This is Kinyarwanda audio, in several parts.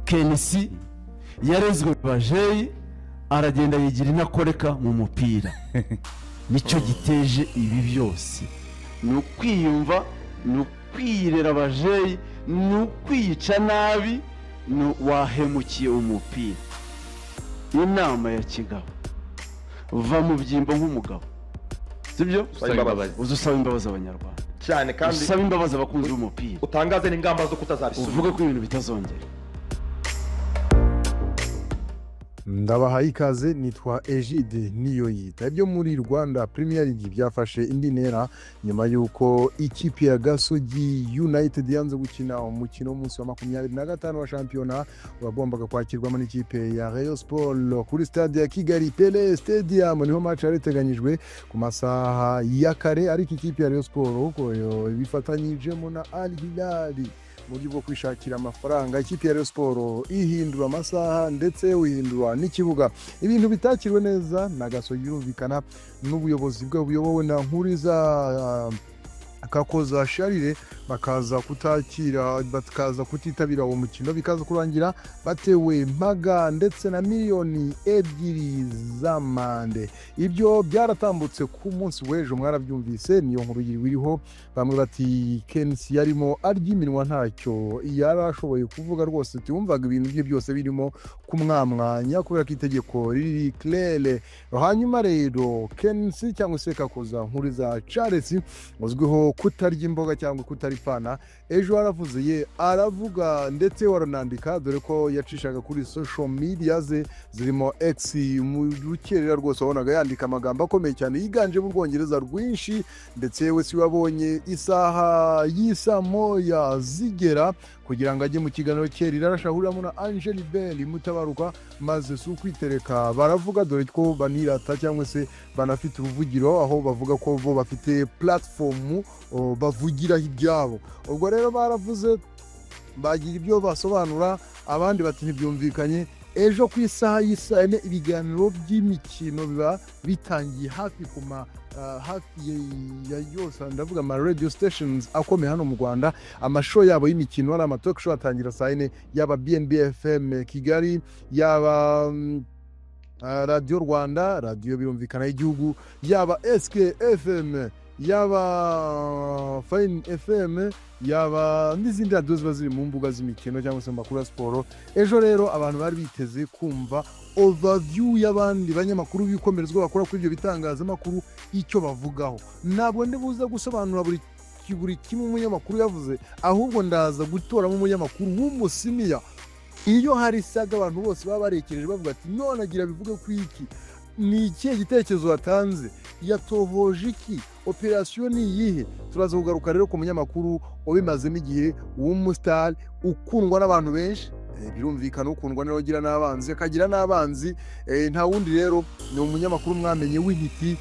Kensi yarezwe Bajeyi aragenda yigira Intakoreka mu mupira. Nicyo giteje ibi byose. Ni ukwiyumva, ni ukwirera Bajeyi, ni ukwica nabi, wahemukiye umupira. Inama ya kigabo, va mu byimbo nk'umugabo, sibyo? Uzusaba imbabazi abanyarwanda cyane, kandi usaba imbabazi abakunzi b'umupira, utangaze n'ingamba zo kutazabisubira, uvuge ko ibintu bitazongera. Ndabahaye ikaze, nitwa Egide Niyoyita. Ibyo muri Rwanda Premier League byafashe indi ntera nyuma yuko ikipe ya Gasogi United yanze gukina umukino w'umunsi wa 25 wa shampiyona wagombaga kwakirwamo n'ikipe ya Rayon Sport kuri stade ya Kigali Pele Stadium. Niho match yariteganyijwe ku masaha ya kare, ariko ikipe ya Rayon Sport bifatanyijemo na Al Hilal mu buryo bwo kwishakira amafaranga. Ikipe ya Rayon Sport ihindura amasaha ndetse uhindura n'ikibuga. Ibintu bitakirwe neza na Gasogi, yumvikana n'ubuyobozi bwe buyobowe na Nkuriza Kakoza Sharire bakaza kutitabira uwo mukino, bikaza kurangira batewe mpaga ndetse na miliyoni 2 z'amande. Ibyo byaratambutse ku munsi w'ejo, mwarabyumvise, niyo nkuru iriho. Bamwe bati Kensi yarimo arya iminwa, ntacyo yarashoboye kuvuga rwose, tumvaga ibintu bye byose birimo kumwamwanya kubera ko itegeko riri claire. Hanyuma rero Kensi cyangwa se Kakoza Nkuriza Charles uzwiho kutarya imboga cyangwa kutaripana, ejo aravuze aravuga ndetse waranandika, dore ko yacishaga kuri social media ze zirimo X mu rukerera rwose, wabonaga yandika amagambo akomeye cyane yiganje mu Bwongereza rwinshi, ndetse we si wabonye isaha y'isa moya zigera kugira ngo ajye mu kiganiro cye rirarashahuriramo na Angel Bell mutabaruka, maze si ukwitereka baravuga, dore ko banirata cyangwa se banafite uruvugiro aho bavuga ko bo bafite platform bavugira ibyabo. Ubwo rero baravuze, bagira ibyo basobanura, abandi bati ntibyumvikanye. Ejo ku isaha y'isane ibiganiro by'imikino biba bitangiye hafi ya yose, ndavuga ama radio stations akomeye hano mu Rwanda. Amashow yabo y'imikino ari ama talk show atangira saa 4, yaba BNB FM Kigali, yaba Radio Rwanda, radio birumvikana y'igihugu, yaba S.K.FM, yaba Fine FM, yaba n'izindi radio ziba ziri mu mbuga z'imikino cyangwa se makuru ya siporo. Ejo rero abantu bari biteze kumva overview y'abandi banyamakuru bikomerezwa bakora kuri ibyo bitangazamakuru icyo bavugaho. Ntabwo ndibuza gusobanura buri kimwe umunyamakuru yavuze, ahubwo ndaza gutoramo umunyamakuru w'umusimiya. Iyo hari saga abantu bose baba barekereje bavuga ati none agira bivuge ku iki, ni ikihe gitekerezo watanze, yatohoje iki, operation ni iyihe. Turaza kugaruka rero ku munyamakuru ubimazemo igihe w'umustar ukundwa n'abantu benshi, birumvikana ukundwa n'abagira n'abanzi, akagira n'abanzi, nta wundi rero ni umunyamakuru mwamenye w'intiti,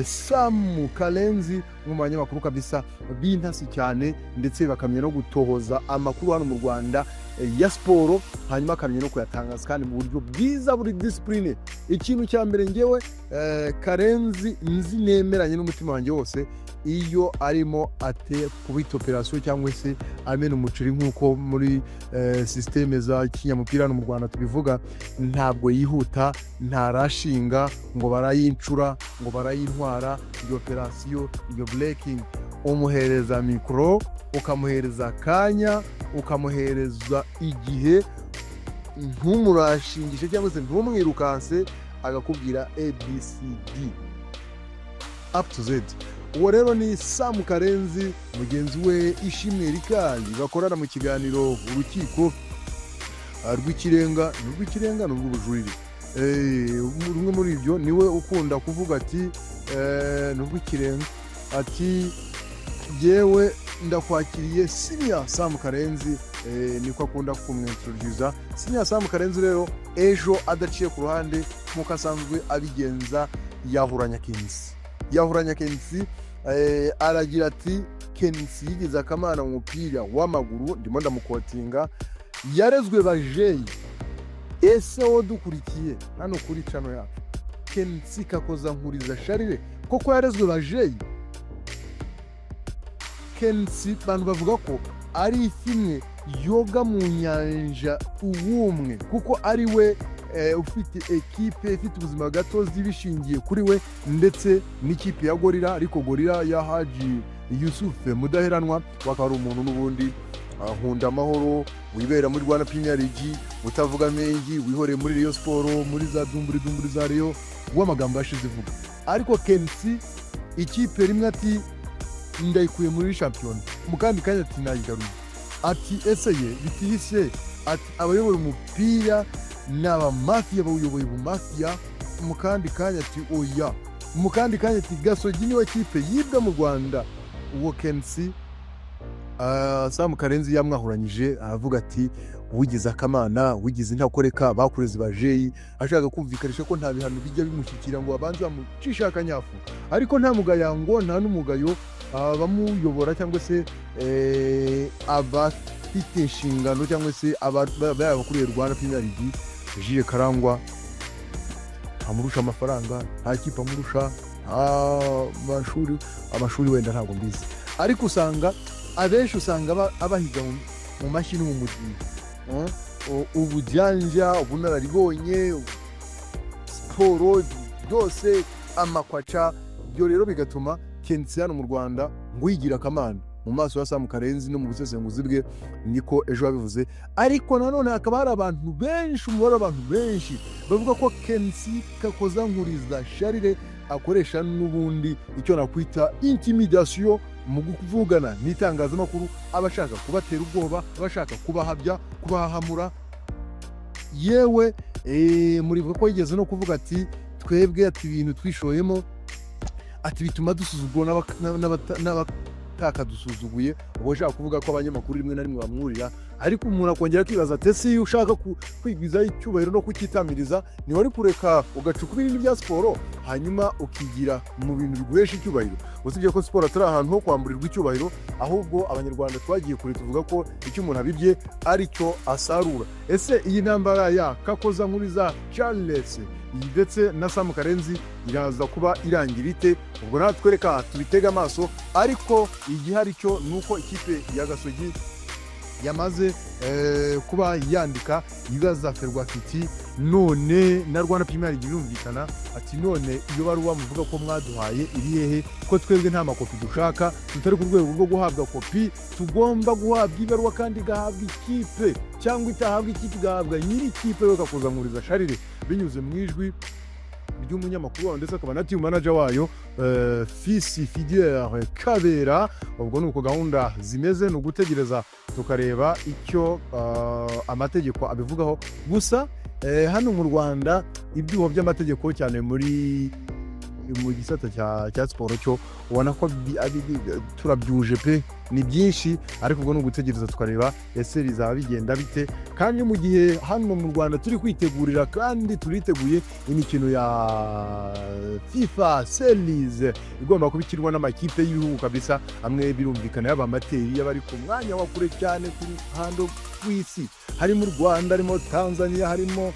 S.Karenzi, mu banyamakuru kabisa b'intasi cyane, ndetse bakamenya no gutohoza amakuru hano mu Rwanda ya siporo, hanyuma akamenya no kuyatangaza kandi mu buryo bwiza buri discipline. Ikintu cya mbere ngewe Karenzi nzi nemeranye n'umutima wanjye wose, iyo arimo ate kubita operation cyangwa se amena umuceri nk'uko muri systeme za kinyamupira hano mu Rwanda tubivuga, ntabwo yihuta, ntarashinga ngo barayincura, ngo barayintwara. Iyo operation, iyo breaking, umuhereza mikro, ukamuhereza kanya, ukamuhereza igihe, ntumurashingishe cyangwa se ntumwirukanse, agakubwira ABCD up to Z. Uwo rero ni S.Karenzi, mugenzi we Ishimwe Rikali, bakorana mu kiganiro urukiko rw'ikirenga n'urw'ubujurire. Rumwe muri ibyo niwe ukunda kuvuga ati n'urw'ikirenga, ati yewe ndakwakiriye senior S.Karenzi, niko akunda kumwintroduza. Senior S.Karenzi rero ejo adaciye ku ruhande nk'uko asanzwe abigenza, yahuranya Kensi, aragira ati Kensi yigeze akamana mu mupira w'amaguru, ndimo ndamukotinga, yarezwe Bajeyi. Ese wo dukurikiye hano kuri channel yacu, Kensi Kakoza Nkuriza Sharire koko yarezwe Bajeyi? Kensi bantu bavuga ko ari ifimwe yoga mu nyanja ubumwe kuko ari we ufite ekipe ifite ubuzima gatozi bishingiye kuri we ndetse n'ikipe ya gorira ariko gorira ya Haji Yusufu mudaheranwa wakaba ari umuntu n'ubundi nkunda amahoro wibera muri Rwanda Premier League utavuga mengi wihoreye muri Rayon Sport muri za dumburi za Rayon w'amagambo yashize vuga ariko Kensi ikipe rimwe ati ndayikuye muri champion mu kandi kanya ati nayigaruye ati eseye bitihise ati abayobora umupira n'aba mafia bawuyoboye bu mafia mu kandi kanya ati oya mu kandi kanya ati Gasogi niwe kipe yibwa mu Rwanda uwo Kensi S.Karenzi yamwahuranyije aravuga ati wigize akamana wigize Intakoreka bakureze Bajeyi ashaka kumvikanisha ko nta bihano bijya bimushyikira ngo abanze bamucisha akanyafu ariko nta mugayango nta n'umugayo bamuyobora cyangwa se abafite inshingano cyangwa se abakuriye Rwanda Premier League Jire Karangwa amurusha amafaranga nta kipe amurusha amashuri wenda ntabwo mbizi ariko usanga abenshi usanga abahiga mu mashyi no mu mudiri ubujyanja ubunararibonye siporo byose amakwaca byo rero bigatuma Kensi hano mu Rwanda ngo yigira akamana mu maso ya S.Karenzi no mu busesenguzi bwe niko ejo babivuze ariko nanone hakaba hari abantu benshi umubare w'abantu benshi bavuga ko Kensi kakoza nkuriza Charire akoresha n'ubundi icyo nakwita intimidation mu kuvugana n'itangazamakuru abashaka kubatera ubwoba abashaka kubahabya kubahamura yewe murivuga ko yigeze no kuvuga ati twebwe ati ibintu twishoyemo ati bituma dusuzugura n'abatakadusuzuguye ubwo ushaka kuvuga ko abanyamakuru rimwe na rimwe bamwurira ariko umuntu akongera akibaza ati ese iyo ushaka kwigwizaho icyubahiro no kukitamiriza niba ari kureka ugacuka ibintu bya siporo hanyuma ukigira mu bintu biguhesha icyubahiro usibye ko siporo atari ahantu ho kwamburirwa icyubahiro ahubwo abanyarwanda twagiye kure tuvuga ko icyo umuntu abibye ari cyo asarura ese iyi ntambara ya kakoza nkuriza Charles ndetse na S.Karenzi iraza kuba irangira ite ubwo natwe reka tubitega amaso ariko igihari cyo nuko ikipe ya Gasogi yamaze kuba yandika ibibaza Ferwafiti none na Rwanda Premier League birumvikana ati none iyo baruwa muvuga ko mwaduhaye iri hehe ko twebwe nta makopi dushaka tutari ku rwego rwo guhabwa kopi tugomba guhabwa ibaruwa kandi gahabwa ikipe cyangwa itahabwa ikipe gahabwa nyiri ikipe yo kakoza nkuriza Charire binyuze mu ijwi ry'umunyamakuru wawe ndetse akaba na team manager wayo Fisi Fidèle Kabera ubwo nuko gahunda zimeze no gutegereza tukareba icyo amategeko abivugaho gusa hano mu Rwanda ibyuho by'amategeko cyane muri mu gisata cya siporo cyo ubona ko turabyuje pe ni byinshi ariko ubwo no gutegereza tukareba ese bizaba bigenda bite kandi mu gihe hano mu Rwanda turi kwitegurira kandi turiteguye imikino ya FIFA Series igomba kubikirwa n'amakipe y'ibihugu kabisa amwe birumvikana y'abamateri y'abari ku mwanya wa kure cyane kuri hando kw'isi harimo u Rwanda harimo Tanzania harimo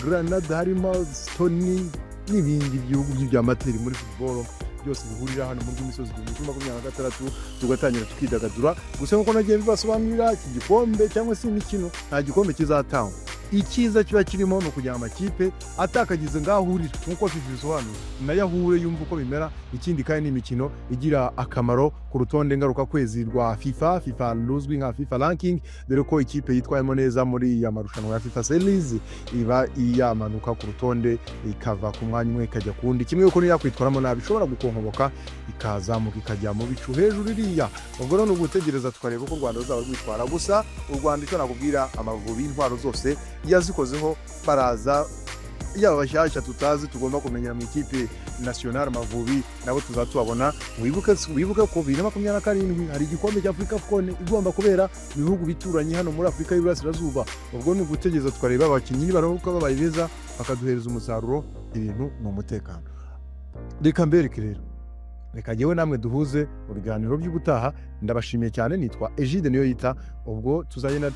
Grenada harimo Estonia n'ibindi bihugu by'amateri muri football byose bihurira hano mu rw'imisozi 2026 tugatangira tukidagadura gusa nkuko nagiye bibasobanurira iki gikombe cyangwa se imikino nta gikombe kizatangwa icyiza kiba kirimo no kugira amakipe atakagize ngahurira nkuko bisobanura nayo ahure yumva uko bimera ikindi kandi n'imikino igira akamaro ku rutonde ngaruka kwezi rwa FIFA ruzwi nka FIFA ranking dore ko ikipe yitwayemo neza muri ya marushanwa ya FIFA Series iba iyamanuka ku rutonde ikava ku mwanya umwe ikajya kundi kimwe uko niyo yakwitwaramo nabi ishobora gukonkoboka ikazamuka ikajya mu bicu hejuru iriya ubwo rero n'ugutegereza tukareba uko u Rwanda ruzaba rwitwara gusa u Rwanda icyo nakubwira Amavubi intwaro zose yazikozeho baraza yaba bashyashya tutazi tugomba kumenyera mu ikipe nationale Amavubi nabo tuzatubabona wibuke ko 2027 hari igikombe cya Africa Afcon igomba kubera mu bihugu bituranye hano muri Afrika y'Iburasirazuba ubwo ni ugutegereza tukareba abakinnyi baruka babaye beza bakaduhereza umusaruro ibintu mu mutekano reka mbereke rero reka jewe namwe duhuze mu biganiro by'ubutaha ndabashimiye cyane nitwa Egide niyo yita ubwo tuzagenda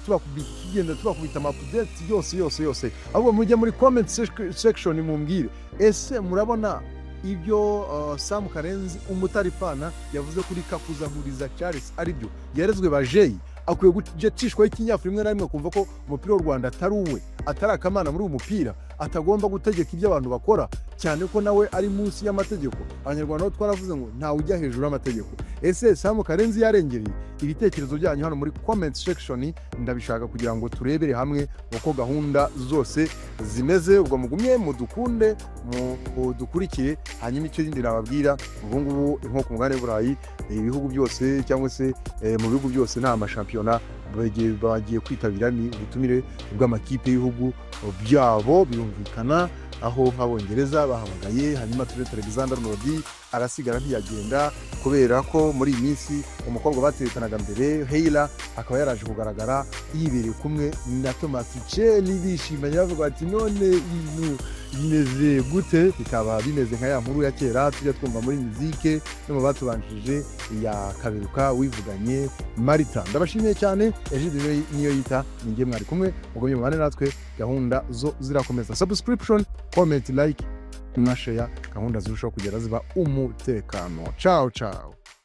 tubakubita update yose ahubwo mujye muri comment section mumbwire ese murabona ibyo S.Karenzi umutarifana yavuze kuri kakuza nkuriza Charles aribyo Yarezwe Bajeyi akwiye gucishwaho ikinyafurika rimwe na rimwe kumva ko umupira w'u Rwanda atari uwe, atari akamana muri uyu mupira, atagomba gutegeka ibyo abantu bakora, cyane ko nawe ari munsi y'amategeko. Abanyarwanda bo twaravuze ngo ntawe ujya hejuru y'amategeko. Ese S.Karenzi yarengereye? Ibitekerezo byanyu hano muri comment section ndabishaka kugira ngo turebere hamwe uko gahunda zose zimeze. Ubwo mugumye mudukunde, mudukurikire, hanyuma icyo yindi nababwira, ubu ngubu nko ku mugabane w'Uburayi ibihugu byose cyangwa se mu bihugu byose nta mashampiyona bagiye kwitabira ni ubutumire bw'amakipe y'ibihugu byabo birumvikana, aho nk'Abongereza bahamagaye, hanyuma Alexander Arnold arasigara ntiyagenda kubera ko muri iyi minsi umukobwa baterekanaga mbere Heyla akaba yaraje kugaragara yibereye kumwe na Thomas Tuchel, bishimanye bavuga ati none ibintu bimeze gute? Bikaba bimeze nka ya nkuru ya kera tujya twumva muri muzike no mu batubanjije ya Kaberuka wivuganye Marita. Ndabashimiye cyane, Ejide niyo yita, ninjye mwari kumwe, mugomye mubane natwe, gahunda zo zirakomeza. Subscription, comment, like na share, gahunda zirushaho kugera ziba umutekano. Ciao ciao.